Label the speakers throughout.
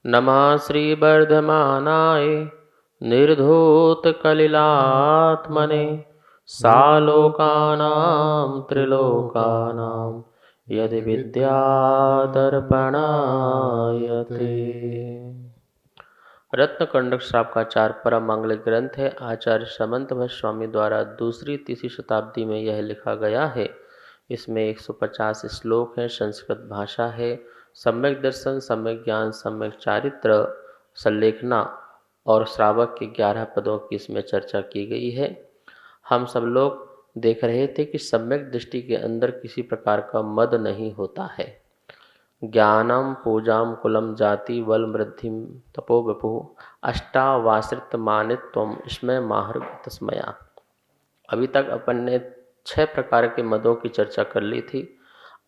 Speaker 1: नमः श्रीवर्धमानाय निर्धूतकलिलात्मने सालोकानां त्रिलोकानां यदि विद्यादर्पणायते। रत्नकंडक श्रावकाचार्य परम मांगलिक ग्रंथ है। आचार्य समंत भट्ट स्वामी द्वारा दूसरी तीसरी शताब्दी में यह लिखा गया है। इसमें 150 श्लोक हैं, संस्कृत भाषा है। सम्यक दर्शन, सम्यक ज्ञान, सम्यक चारित्र, संलेखना और श्रावक के 11 पदों की इसमें चर्चा की गई है। हम सब लोग देख रहे थे कि सम्यक दृष्टि के अंदर किसी प्रकार का मद नहीं होता है। ज्ञानम पूजाम कुलम जाति बल वृद्धि तपो वपु अष्टावाश्रित मानित्वम इसमें माहर तस्मया। अभी तक अपन ने 6 प्रकार के मदों की चर्चा कर ली थी।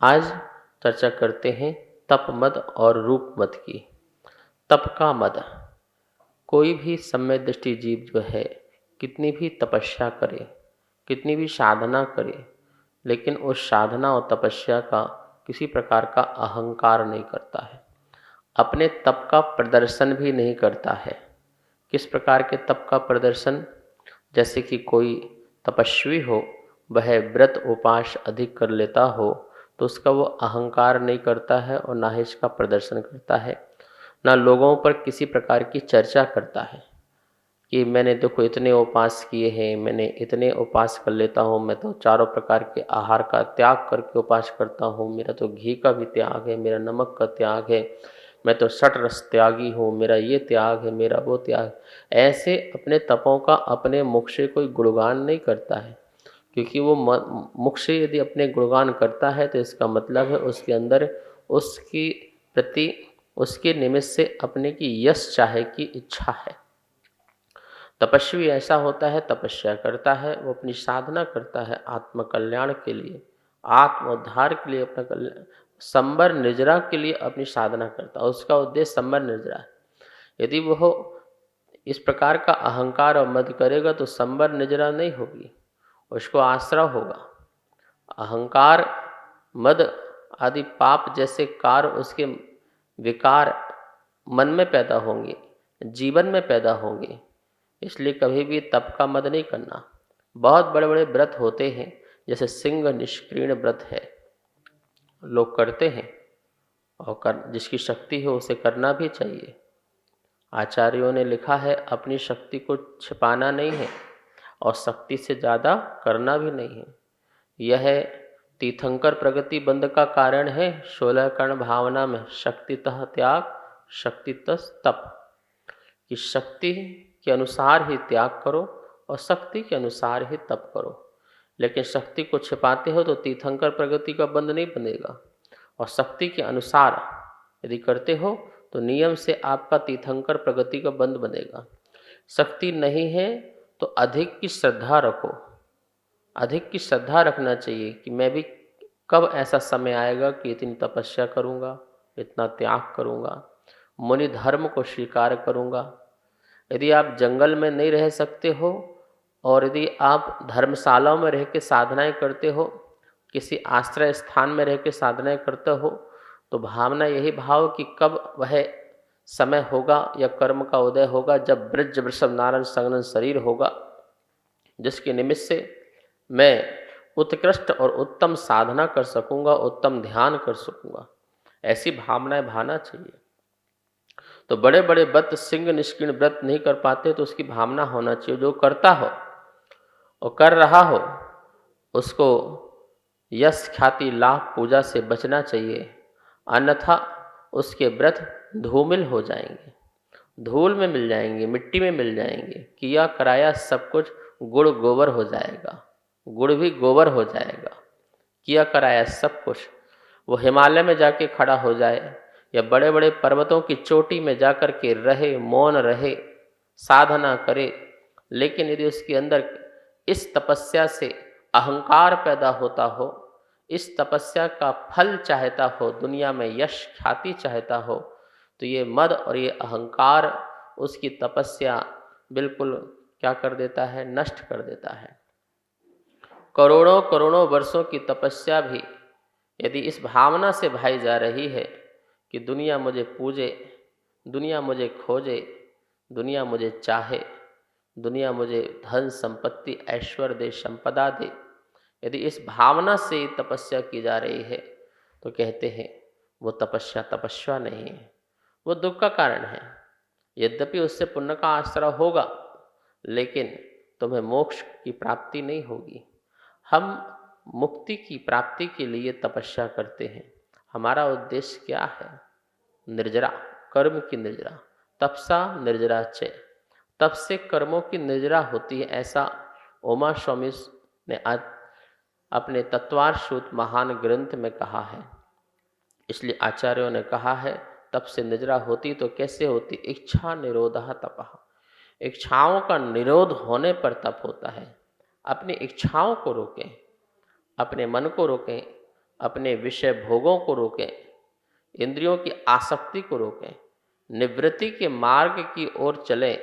Speaker 1: आज चर्चा करते हैं तप मद और रूप मद की। तप का मद, कोई भी सम्यक दृष्टि जीव जो है कितनी भी तपस्या करे, कितनी भी साधना करे, लेकिन उस साधना और तपस्या का किसी प्रकार का अहंकार नहीं करता है। अपने तप का प्रदर्शन भी नहीं करता है। किस प्रकार के तप का प्रदर्शन? जैसे कि कोई तपस्वी हो, वह व्रत उपास अधिक कर लेता हो, तो उसका वो अहंकार नहीं करता है और ना ही इसका प्रदर्शन करता है, ना लोगों पर किसी प्रकार की चर्चा करता है कि मैंने देखो इतने उपास किए हैं, मैंने इतने उपास कर लेता हूँ, मैं तो चारों प्रकार के आहार का त्याग करके उपास करता हूँ, मेरा तो घी का भी त्याग है, मेरा नमक का त्याग है, मैं तो षट रस त्यागी हूँ, मेरा ये त्याग है, मेरा वो त्याग। ऐसे अपने तपों का अपने मुख से कोई गुणगान नहीं करता है, क्योंकि वो मुख से यदि अपने गुणगान करता है तो इसका मतलब है उसके अंदर उसकी प्रति, उसके निमित्त से अपने की यश चाहे की इच्छा है। तपस्वी ऐसा होता है, तपस्या करता है, वो अपनी साधना करता है आत्मकल्याण के लिए, आत्मोद्धार के लिए, अपना कल्याण, संबर निर्जरा के लिए अपनी साधना करता है। उसका उद्देश्य संबर निर्जरा है। यदि वो इस प्रकार का अहंकार और मद करेगा तो संबर निर्जरा नहीं होगी, उसको आश्रय होगा। अहंकार, मद आदि पाप जैसे कार्य उसके विकार मन में पैदा होंगे, जीवन में पैदा होंगे। इसलिए कभी भी तप का मद नहीं करना। बहुत बड़े बड़े व्रत होते हैं, जैसे सिंह निष्क्रिय व्रत है, लोग करते हैं और जिसकी शक्ति है उसे करना भी चाहिए। आचार्यों ने लिखा है अपनी शक्ति को छिपाना नहीं है और शक्ति से ज़्यादा करना भी नहीं है। यह तीर्थंकर प्रगति बंध का कारण है। 16 कर्ण भावना में शक्तितः त्याग शक्तितः तप, कि शक्ति के अनुसार ही त्याग करो और शक्ति के अनुसार ही तप करो। लेकिन शक्ति को छिपाते हो तो तीर्थंकर प्रगति का बंध नहीं बनेगा, और शक्ति के अनुसार यदि करते हो तो नियम से आपका तीर्थंकर प्रगति का बंध बनेगा। शक्ति नहीं है तो अधिक की श्रद्धा रखो, अधिक की श्रद्धा रखना चाहिए कि मैं भी कब ऐसा समय आएगा कि इतनी तपस्या करूँगा, इतना त्याग करूँगा, मुनि धर्म को स्वीकार करूँगा। यदि आप जंगल में नहीं रह सकते हो और यदि आप धर्मशालाओं में रह के साधनाएँ करते हो, किसी आश्रय स्थान में रह के साधनाएँ करते हो, तो भावना यही भाव कि कब वह समय होगा या कर्म का उदय होगा जब ब्रज वृषभ नारायण संगन शरीर होगा, जिसके निमित्त से मैं उत्कृष्ट और उत्तम साधना कर सकूंगा, उत्तम ध्यान कर सकूंगा। ऐसी भावनाएं भाना चाहिए। तो बड़े बड़े व्रत सिंह निष्क्रिय व्रत नहीं कर पाते तो उसकी भावना होना चाहिए। जो करता हो और कर रहा हो उसको यश ख्याति लाभ पूजा से बचना चाहिए, अन्यथा उसके व्रत धूमिल हो जाएंगे, धूल में मिल जाएंगे, मिट्टी में मिल जाएंगे। किया कराया सब कुछ गुड़ गोबर हो जाएगा, गुड़ भी गोबर हो जाएगा। किया कराया सब कुछ, वो हिमालय में जाके खड़ा हो जाए या बड़े बड़े पर्वतों की चोटी में जाकर के रहे, मौन रहे, साधना करे, लेकिन यदि उसके अंदर इस तपस्या से अहंकार पैदा होता हो, इस तपस्या का फल चाहता हो, दुनिया में यश ख्याति चाहता हो, तो ये मद और ये अहंकार उसकी तपस्या बिल्कुल क्या कर देता है? नष्ट कर देता है। करोड़ों करोड़ों वर्षों की तपस्या भी यदि इस भावना से भाई जा रही है कि दुनिया मुझे पूजे, दुनिया मुझे खोजे, दुनिया मुझे चाहे, दुनिया मुझे धन संपत्ति ऐश्वर्य दे, संपदा दे। यदि इस भावना से तपस्या की जा रही है तो कहते हैं वो तपस्या तपस्या नहीं है, वो दुख का कारण है। यद्यपि उससे पुण्य का आश्रय होगा, लेकिन तुम्हें मोक्ष की प्राप्ति नहीं होगी। हम मुक्ति की प्राप्ति के लिए तपस्या करते हैं। हमारा उद्देश्य क्या है? निर्जरा, कर्म की निर्जरा। तपसा निर्जरा च, तप से कर्मों की निर्जरा होती है, ऐसा उमा स्वामी ने आज अपने तत्वार्शूत महान ग्रंथ में कहा है। इसलिए आचार्यों ने कहा है तप से निद्रा होती तो कैसे होती? इच्छा निरोधः तपः। इच्छाओं का निरोध होने पर तप होता है। अपनी इच्छाओं को रोकें, अपने मन को रोकें, अपने विषय भोगों को रोकें, इंद्रियों की आसक्ति को रोकें, निवृत्ति के मार्ग की ओर चलें,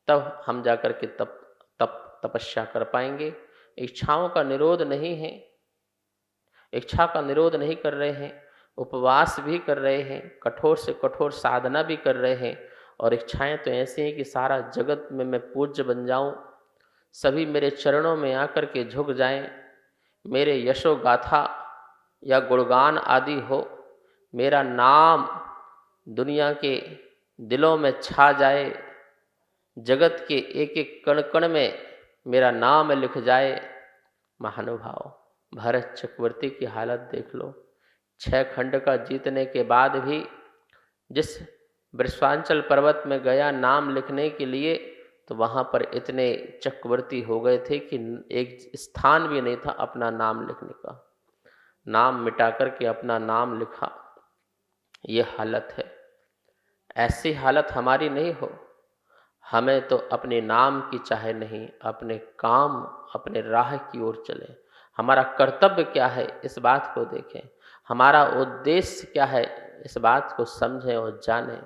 Speaker 1: तब हम जाकर के तपस्या कर पाएंगे। इच्छाओं का निरोध नहीं है, इच्छा का निरोध नहीं कर रहे हैं, उपवास भी कर रहे हैं, कठोर से कठोर साधना भी कर रहे हैं, और इच्छाएं तो ऐसी हैं कि सारा जगत में मैं पूज्य बन जाऊं, सभी मेरे चरणों में आकर के झुक जाएं, मेरे यशो गाथा या गुणगान आदि हो, मेरा नाम दुनिया के दिलों में छा जाए, जगत के एक एक कण कण में मेरा नाम लिख जाए। महानुभाव, भरत चक्रवर्ती की हालत देख लो। 6 खंड का जीतने के बाद भी जिस वृषभांचल पर्वत में गया नाम लिखने के लिए, तो वहाँ पर इतने चक्रवर्ती हो गए थे कि एक स्थान भी नहीं था अपना नाम लिखने का। नाम मिटा करके अपना नाम लिखा। ये हालत है। ऐसी हालत हमारी नहीं हो। हमें तो अपने नाम की चाहे नहीं, अपने काम, अपने राह की ओर चलें। हमारा कर्तव्य क्या है, इस बात को देखें। हमारा उद्देश्य क्या है, इस बात को समझें और जानें।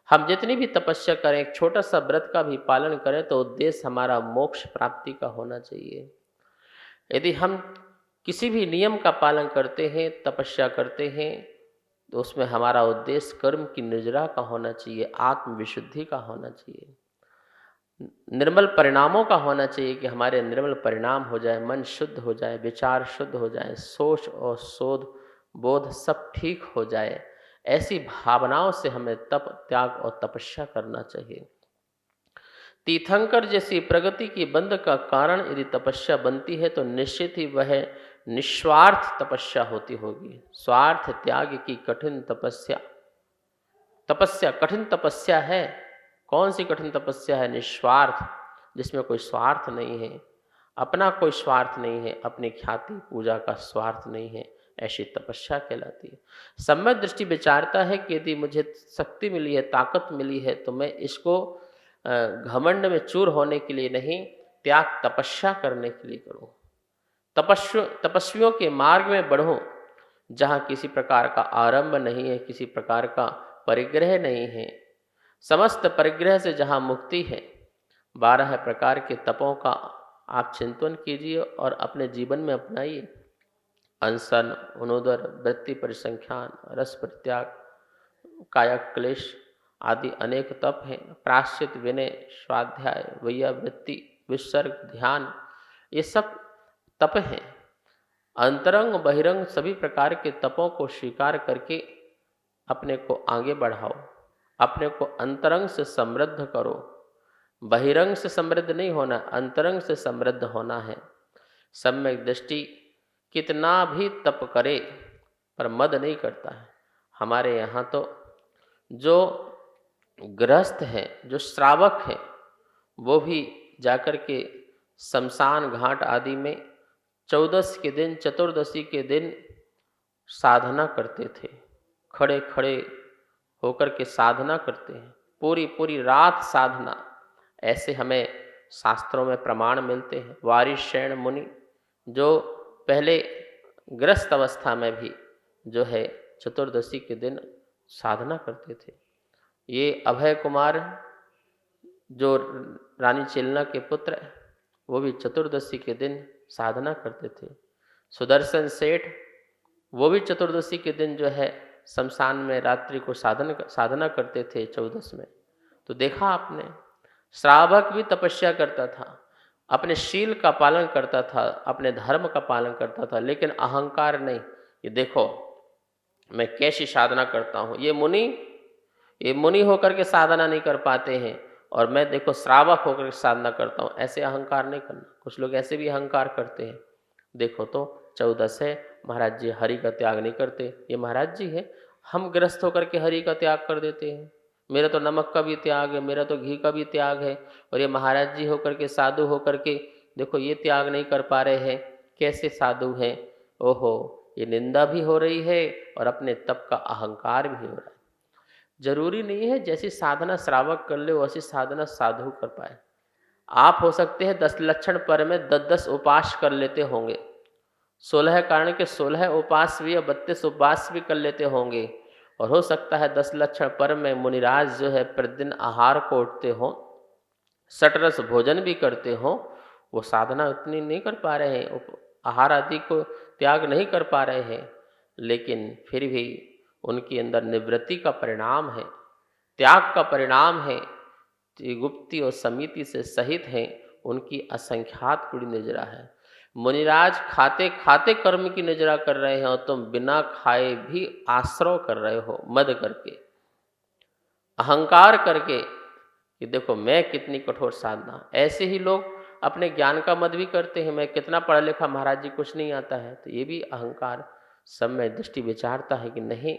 Speaker 1: हम जितनी भी तपस्या करें, एक छोटा सा व्रत का भी पालन करें, तो उद्देश्य हमारा मोक्ष प्राप्ति का होना चाहिए। यदि हम किसी भी नियम का पालन करते हैं, तपस्या करते हैं, तो उसमें हमारा उद्देश्य कर्म की निर्जरा का होना चाहिए, आत्मविशुद्धि का होना चाहिए, निर्मल परिणामों का होना चाहिए कि हमारे निर्मल परिणाम हो जाए, मन शुद्ध हो जाए, विचार शुद्ध हो जाए, सोच और शोध बोध सब ठीक हो जाए। ऐसी भावनाओं से हमें तप, त्याग और तपस्या करना चाहिए। तीर्थंकर जैसी प्रगति की बंध का कारण यदि तपस्या बनती है, तो निश्चित ही वह निस्वार्थ तपस्या होती होगी। स्वार्थ त्याग की कठिन तपस्या, तपस्या कठिन तपस्या है। कौन सी कठिन तपस्या है? निस्वार्थ, जिसमें कोई स्वार्थ नहीं है, अपना कोई स्वार्थ नहीं है, अपनी ख्याति पूजा का स्वार्थ नहीं है, ऐसी तपस्या कहलाती है। सम्यक दृष्टि विचारता है कि यदि मुझे शक्ति मिली है, ताकत मिली है, तो मैं इसको घमंड में चूर होने के लिए नहीं, त्याग तपस्या करने के लिए करूँ। तपस्वियों के मार्ग में बढ़ूँ, जहाँ किसी प्रकार का आरंभ नहीं है, किसी प्रकार का परिग्रह नहीं है, समस्त परिग्रह से जहाँ मुक्ति है। 12 प्रकार के तपों का आप चिंतन कीजिए और अपने जीवन में अपनाइए। अनशन, अनुदर, वृत्ति परिसंख्यान, रस परित्याग, कायक क्लेश आदि अनेक तप हैं। प्रायश्चित, विनय, स्वाध्याय, वैयावृत्ति, विसर्ग, ध्यान, ये सब तप हैं। अंतरंग बहिरंग सभी प्रकार के तपों को स्वीकार करके अपने को आगे बढ़ाओ, अपने को अंतरंग से समृद्ध करो। बहिरंग से समृद्ध नहीं होना, अंतरंग से समृद्ध होना है। सम्यक दृष्टि कितना भी तप करे पर मद नहीं करता है। हमारे यहाँ तो जो गृहस्थ हैं, जो श्रावक हैं, वो भी जाकर के शमशान घाट आदि में 14 के दिन, चतुर्दशी के दिन साधना करते थे। खड़े खड़े होकर के साधना करते हैं, पूरी पूरी रात साधना। ऐसे हमें शास्त्रों में प्रमाण मिलते हैं। वारिशैन मुनि जो पहले ग्रस्त अवस्था में भी जो है चतुर्दशी के दिन साधना करते थे। ये अभय कुमार जो रानी चिलना के पुत्र, वो भी चतुर्दशी के दिन साधना करते थे। सुदर्शन सेठ, वो भी चतुर्दशी के दिन जो है शमशान में रात्रि को साधना करते थे 14 में, तो देखा आपने श्रावक भी तपस्या करता था, अपने शील का पालन करता था, अपने धर्म का पालन करता था, लेकिन अहंकार नहीं। ये देखो मैं कैसी साधना करता हूँ, ये मुनि होकर के साधना नहीं कर पाते हैं और मैं देखो श्रावक होकर के साधना करता हूँ, ऐसे अहंकार नहीं करना। कुछ लोग ऐसे भी अहंकार करते हैं। देखो तो 14 है, महाराज जी हरि का त्याग नहीं करते, ये महाराज जी है, हम गृहस्थ होकर के हरि का त्याग कर देते हैं। मेरा तो नमक का भी त्याग है, मेरा तो घी का भी त्याग है, और ये महाराज जी होकर के साधु होकर के देखो ये त्याग नहीं कर पा रहे हैं, कैसे साधु हैं। ओहो, ये निंदा भी हो रही है और अपने तप का अहंकार भी हो रहा है। जरूरी नहीं है जैसी साधना श्रावक कर ले वैसी साधना साधु कर पाए। आप हो सकते हैं 10 लक्षण पर में 10-10 उपास कर लेते होंगे, 16 कारण के 16 उपास भी या 32 उपास भी कर लेते होंगे, और हो सकता है 10 लक्षण पर में मुनिराज जो है प्रतिदिन आहार को उठते हो, सटरस भोजन भी करते हो, वो साधना उतनी नहीं कर पा रहे हैं, आहार आदि को त्याग नहीं कर पा रहे हैं, लेकिन फिर भी उनके अंदर निवृत्ति का परिणाम है, त्याग का परिणाम है, गुप्ति और समिति से सहित हैं, उनकी असंख्यात कुड़ी निजरा है। मुनिराज खाते खाते कर्म की निजरा कर रहे हो, तुम बिना खाए भी आश्रव कर रहे हो, मद करके, अहंकार करके कि देखो मैं कितनी कठोर साधना। ऐसे ही लोग अपने ज्ञान का मद भी करते हैं, मैं कितना पढ़ा लिखा, महाराज जी कुछ नहीं आता है, तो ये भी अहंकार। सब में दृष्टि विचारता है कि नहीं,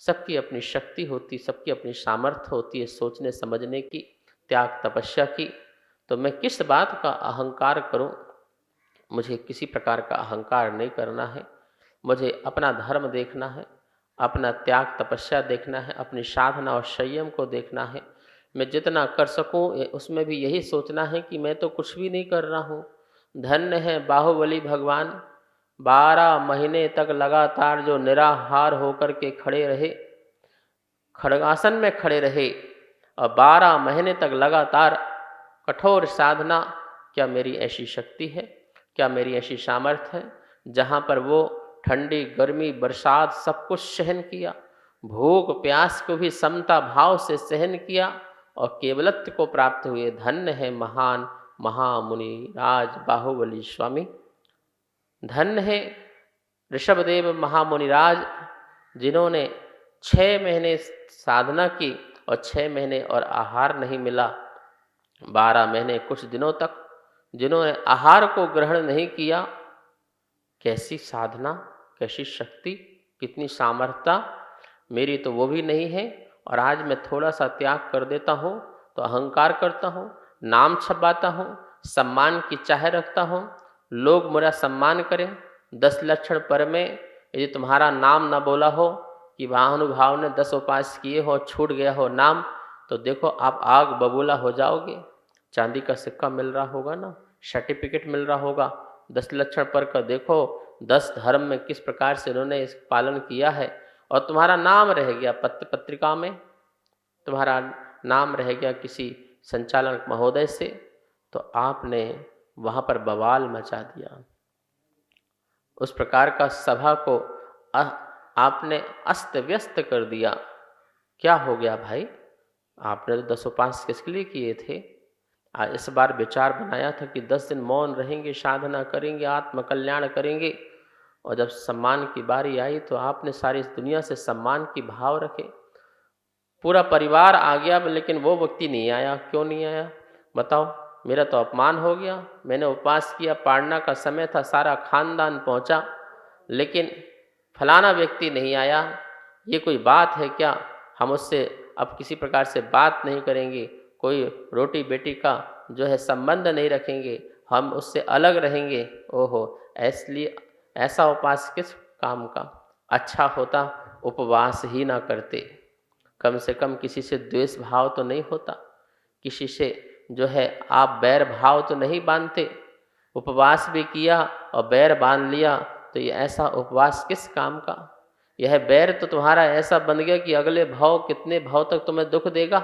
Speaker 1: सबकी अपनी शक्ति होती, सबकी अपनी सामर्थ्य होती है सोचने समझने की, त्याग तपस्या की, तो मैं किस बात का अहंकार करूं। मुझे किसी प्रकार का अहंकार नहीं करना है, मुझे अपना धर्म देखना है, अपना त्याग तपस्या देखना है, अपनी साधना और संयम को देखना है। मैं जितना कर सकूं उसमें भी यही सोचना है कि मैं तो कुछ भी नहीं कर रहा हूँ। धन्य है बाहुबली भगवान, 12 महीने तक लगातार जो निराहार होकर के खड़े रहे, खड़गासन में खड़े रहे, और 12 महीने तक लगातार कठोर साधना। क्या मेरी ऐसी शक्ति है, क्या मेरी ऐसी सामर्थ्य है, जहाँ पर वो ठंडी गर्मी बरसात सब कुछ सहन किया, भूख प्यास को भी समता भाव से सहन किया और केवलत्व को प्राप्त हुए। धन्य है महान महामुनि राज बाहुबली स्वामी, धन्य है ऋषभदेव महामुनिराज, जिन्होंने 6 महीने साधना की और 6 महीने और आहार नहीं मिला, 12 महीने कुछ दिनों तक जिन्होंने आहार को ग्रहण नहीं किया। कैसी साधना, कैसी शक्ति, कितनी सामर्थ्यता। मेरी तो वो भी नहीं है, और आज मैं थोड़ा सा त्याग कर देता हूँ तो अहंकार करता हूँ, नाम छपाता हूँ, सम्मान की चाह रखता हूँ, लोग मेरा सम्मान करें। 10 लक्षण पर में यदि तुम्हारा नाम ना बोला हो कि महानुभाव ने 10 उपास किए हो, छूट गया हो नाम, तो देखो आप आग बबूला हो जाओगे। चांदी का सिक्का मिल रहा होगा ना, सर्टिफिकेट मिल रहा होगा 10 लक्षण पर का, देखो 10 धर्म में किस प्रकार से उन्होंने इस पालन किया है, और तुम्हारा नाम रह गया पत्र पत्रिका में, तुम्हारा नाम रह गया किसी संचालक महोदय से, तो आपने वहाँ पर बवाल मचा दिया। उस प्रकार का सभा को आपने अस्त व्यस्त कर दिया। क्या हो गया भाई, आपने तो 10 उपास किसके लिए किए थे। इस बार विचार बनाया था कि 10 दिन मौन रहेंगे, साधना करेंगे, आत्मकल्याण करेंगे, और जब सम्मान की बारी आई तो आपने सारी इस दुनिया से सम्मान की भाव रखे। पूरा परिवार आ गया, लेकिन वो व्यक्ति नहीं आया। क्यों नहीं आया बताओ। मेरा तो अपमान हो गया, मैंने उपवास किया, पाड़ना का समय था, सारा खानदान पहुंचा, लेकिन फलाना व्यक्ति नहीं आया। ये कोई बात है क्या। हम उससे अब किसी प्रकार से बात नहीं करेंगे, कोई रोटी बेटी का जो है संबंध नहीं रखेंगे, हम उससे अलग रहेंगे। ओहो, इसलिए ऐसा उपवास किस काम का। अच्छा होता उपवास ही ना करते, कम से कम किसी से द्वेष भाव तो नहीं होता, किसी से जो है आप बैर भाव तो नहीं बांधते। उपवास भी किया और बैर बांध लिया, तो ये ऐसा उपवास किस काम का। यह बैर तो तुम्हारा ऐसा बन गया कि अगले भाव कितने भाव तक तुम्हें दुख देगा,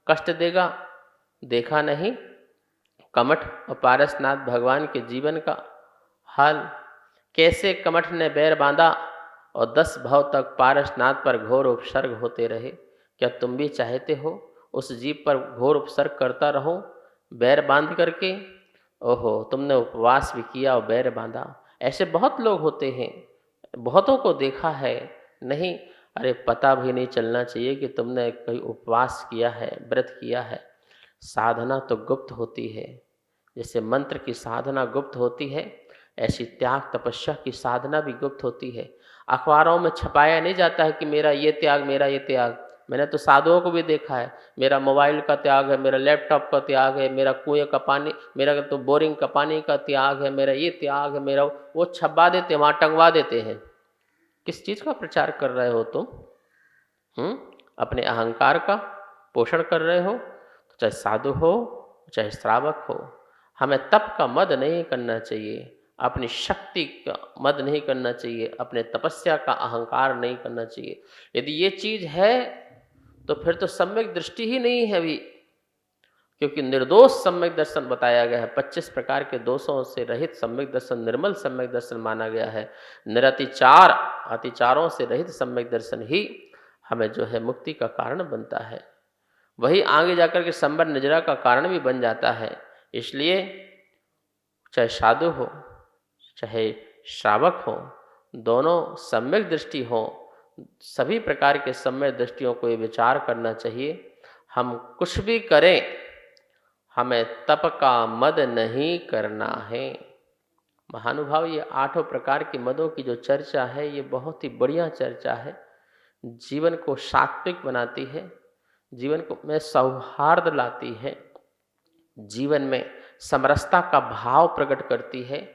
Speaker 1: कष्ट देगा। देखा नहीं कमठ और पारसनाथ भगवान के जीवन का हाल, कैसे कमठ ने बैर बांधा और 10 भव तक पारसनाथ पर घोर उपसर्ग होते रहे। क्या तुम भी चाहते हो उस जीव पर घोर उपसर्ग करता रहूं बैर बांध करके? ओहो, तुमने उपवास भी किया और बैर बांधा। ऐसे बहुत लोग होते हैं, बहुतों को देखा है। नहीं, अरे पता भी नहीं चलना चाहिए कि तुमने कोई उपवास किया है, व्रत किया है। साधना तो गुप्त होती है। जैसे मंत्र की साधना गुप्त होती है, ऐसी त्याग तपस्या की साधना भी गुप्त होती है। अखबारों में छपाया नहीं जाता है कि मेरा ये त्याग, मेरा ये त्याग। मैंने तो साधुओं को भी देखा है, मेरा मोबाइल का त्याग है, मेरा लैपटॉप का त्याग है, मेरा कुएं का पानी, मेरा तो बोरिंग का पानी का त्याग है, मेरा ये त्याग है, मेरा वो छपा देते हैं, वहाँ टंगवा देते हैं। किस चीज़ का प्रचार कर रहे हो तुम? अपने अहंकार का पोषण कर रहे हो। तो चाहे साधु हो चाहे श्रावक हो, हमें तप का मद नहीं करना चाहिए, अपनी शक्ति का मद नहीं करना चाहिए, अपने तपस्या का अहंकार नहीं करना चाहिए। यदि ये चीज़ है तो फिर तो सम्यक दृष्टि ही नहीं है अभी, क्योंकि निर्दोष सम्यक दर्शन बताया गया है। 25 प्रकार के दोषों से रहित सम्यक दर्शन निर्मल सम्यक दर्शन माना गया है। निरतिचार, अतिचारों से रहित सम्यक दर्शन ही हमें जो है मुक्ति का कारण बनता है। वही आगे जाकर के संबर निजरा का कारण भी बन जाता है। इसलिए चाहे साधु हो चाहे श्रावक हो, दोनों सम्यक दृष्टि हो, सभी प्रकार के सम्यक दृष्टियों को ये विचार करना चाहिए। हम कुछ भी करें, हमें तप का मद नहीं करना है। महानुभाव, ये 8 प्रकार के मदों की जो चर्चा है, ये बहुत ही बढ़िया चर्चा है। जीवन को सात्विक बनाती है, जीवन को में सौहार्द लाती है, जीवन में समरसता का भाव प्रकट करती है,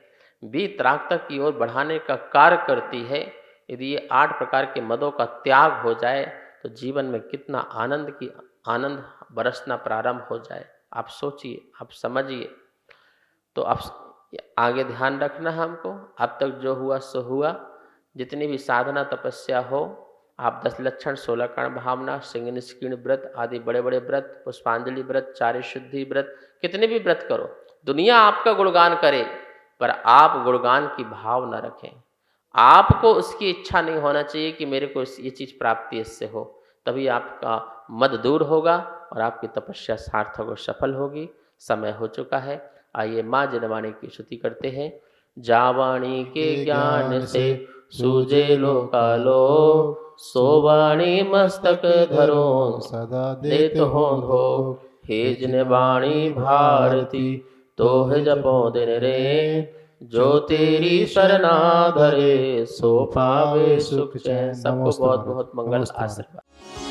Speaker 1: वीतरागता की ओर बढ़ाने का कार्य करती है। यदि ये 8 प्रकार के मदों का त्याग हो जाए तो जीवन में कितना आनंद बरसना प्रारंभ हो जाए। आप सोचिए, आप समझिए। तो आप आगे ध्यान रखना है हमको। अब तक जो हुआ सो हुआ। जितनी भी साधना तपस्या हो, आप 10 लक्षण, 16 कर्ण भावना, सिंह निष्कीर्ण व्रत आदि बड़े बड़े व्रत, पुष्पांजलि व्रत, चार्य शुद्धि व्रत, कितने भी व्रत करो, दुनिया आपका गुणगान करे पर आप गुणगान की भाव न रखें। आपको उसकी इच्छा नहीं होना चाहिए कि मेरे को ये चीज़ प्राप्ति इससे हो, तभी आपका मद दूर होगा और आपकी तपस्या सार्थक और सफल होगी। समय हो चुका है। आइए माँ जनवाणी की स्तुति करते हैं। जावाणी के ज्ञान से सूझे लोकालो, सोवाणी मस्तक धरो सदा देत हो भोग। हे जिनवाणी भारती तोह जपो दिन रे, जो तेरी शरणा धरे सो पावे सुख चैन। सबको बहुत बहुत मंगल आशीर्वाद।